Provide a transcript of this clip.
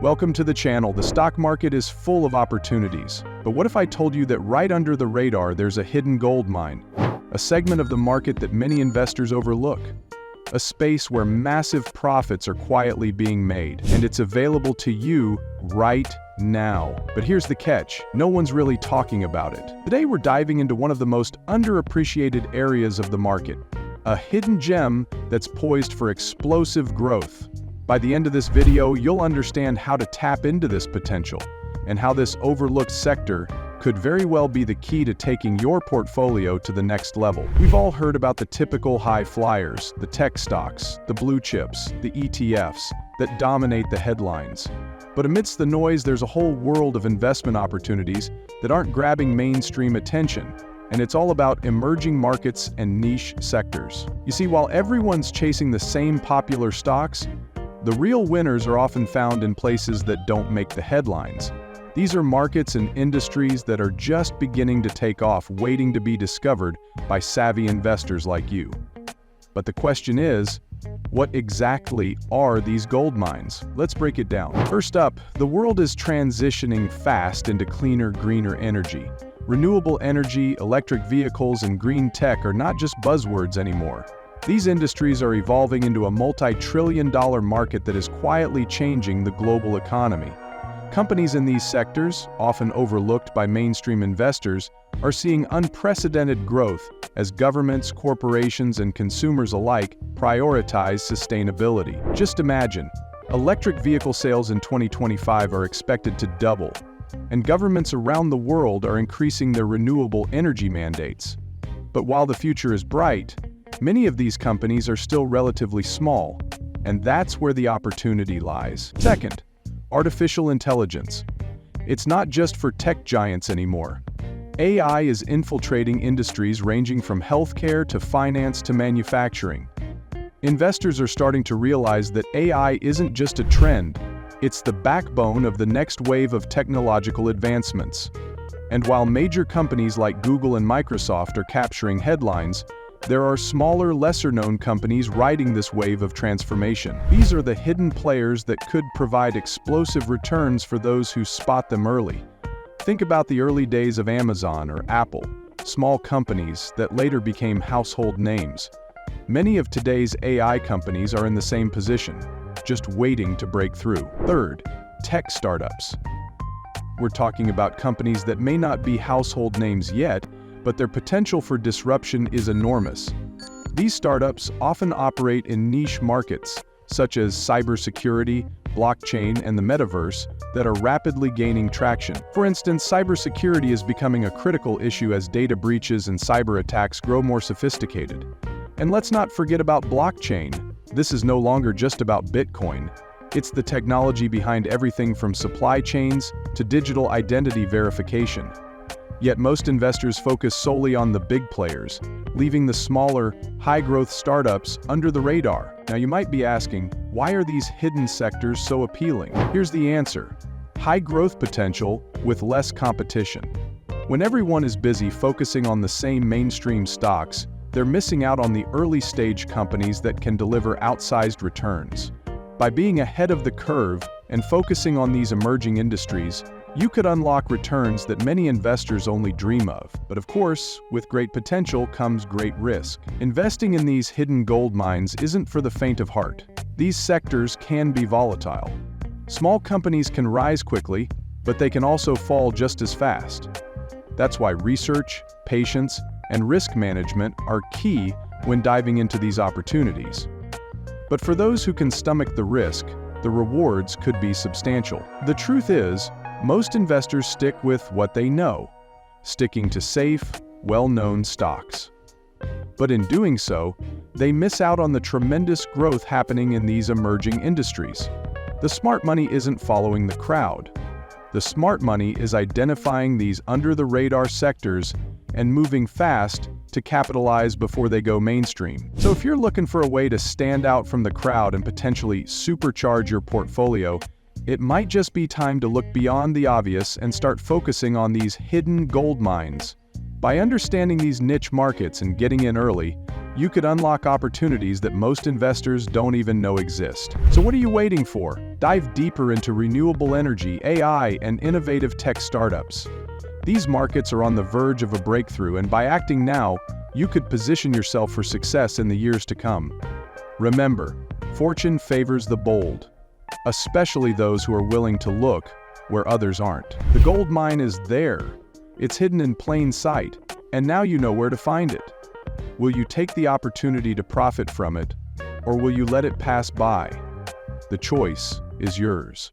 Welcome to the channel. The stock market is full of opportunities. But what if I told you that right under the radar there's a hidden gold mine? A segment of the market that many investors overlook. A space where massive profits are quietly being made, and it's available to you right now. But here's the catch, no one's really talking about it. Today we're diving into one of the most underappreciated areas of the market, a hidden gem that's poised for explosive growth. By the end of this video, you'll understand how to tap into this potential, and how this overlooked sector could very well be the key to taking your portfolio to the next level. We've all heard about the typical high flyers, the tech stocks, the blue chips, the ETFs that dominate the headlines. But amidst the noise, there's a whole world of investment opportunities that aren't grabbing mainstream attention, and it's all about emerging markets and niche sectors. You see, while everyone's chasing the same popular stocks, the real winners are often found in places that don't make the headlines. These are markets and industries that are just beginning to take off, waiting to be discovered by savvy investors like you. But the question is, what exactly are these gold mines? Let's break it down. First up, the world is transitioning fast into cleaner, greener energy. Renewable energy, electric vehicles, and green tech are not just buzzwords anymore. These industries are evolving into a multi-trillion-dollar market that is quietly changing the global economy. Companies in these sectors, often overlooked by mainstream investors, are seeing unprecedented growth as governments, corporations, and consumers alike prioritize sustainability. Just imagine, electric vehicle sales in 2025 are expected to double, and governments around the world are increasing their renewable energy mandates. But while the future is bright, many of these companies are still relatively small, and that's where the opportunity lies. Second, artificial intelligence. It's not just for tech giants anymore. AI is infiltrating industries ranging from healthcare to finance to manufacturing. Investors are starting to realize that AI isn't just a trend, it's the backbone of the next wave of technological advancements. And while major companies like Google and Microsoft are capturing headlines, there are smaller, lesser-known companies riding this wave of transformation. These are the hidden players that could provide explosive returns for those who spot them early. Think about the early days of Amazon or Apple, small companies that later became household names. Many of today's AI companies are in the same position, just waiting to break through. Third, tech startups. We're talking about companies that may not be household names yet, but their potential for disruption is enormous. These startups often operate in niche markets, such as cybersecurity, blockchain, and the metaverse, that are rapidly gaining traction. For instance, cybersecurity is becoming a critical issue as data breaches and cyber attacks grow more sophisticated. And let's not forget about blockchain. This is no longer just about Bitcoin. It's the technology behind everything from supply chains to digital identity verification. Yet most investors focus solely on the big players, leaving the smaller, high-growth startups under the radar. Now you might be asking, why are these hidden sectors so appealing? Here's the answer: high growth potential with less competition. When everyone is busy focusing on the same mainstream stocks, they're missing out on the early-stage companies that can deliver outsized returns. By being ahead of the curve and focusing on these emerging industries, you could unlock returns that many investors only dream of. But of course, with great potential comes great risk. Investing in these hidden gold mines isn't for the faint of heart. These sectors can be volatile. Small companies can rise quickly, but they can also fall just as fast. That's why research, patience, and risk management are key when diving into these opportunities. But for those who can stomach the risk, the rewards could be substantial. The truth is, most investors stick with what they know, sticking to safe, well-known stocks. But in doing so, they miss out on the tremendous growth happening in these emerging industries. The smart money isn't following the crowd. The smart money is identifying these under-the-radar sectors and moving fast to capitalize before they go mainstream. So if you're looking for a way to stand out from the crowd and potentially supercharge your portfolio, it might just be time to look beyond the obvious and start focusing on these hidden gold mines. By understanding these niche markets and getting in early, you could unlock opportunities that most investors don't even know exist. So what are you waiting for? Dive deeper into renewable energy, AI, and innovative tech startups. These markets are on the verge of a breakthrough, and by acting now, you could position yourself for success in the years to come. Remember, fortune favors the bold, especially those who are willing to look where others aren't. The gold mine is there. It's hidden in plain sight, and now you know where to find it. Will you take the opportunity to profit from it, or will you let it pass by? The choice is yours.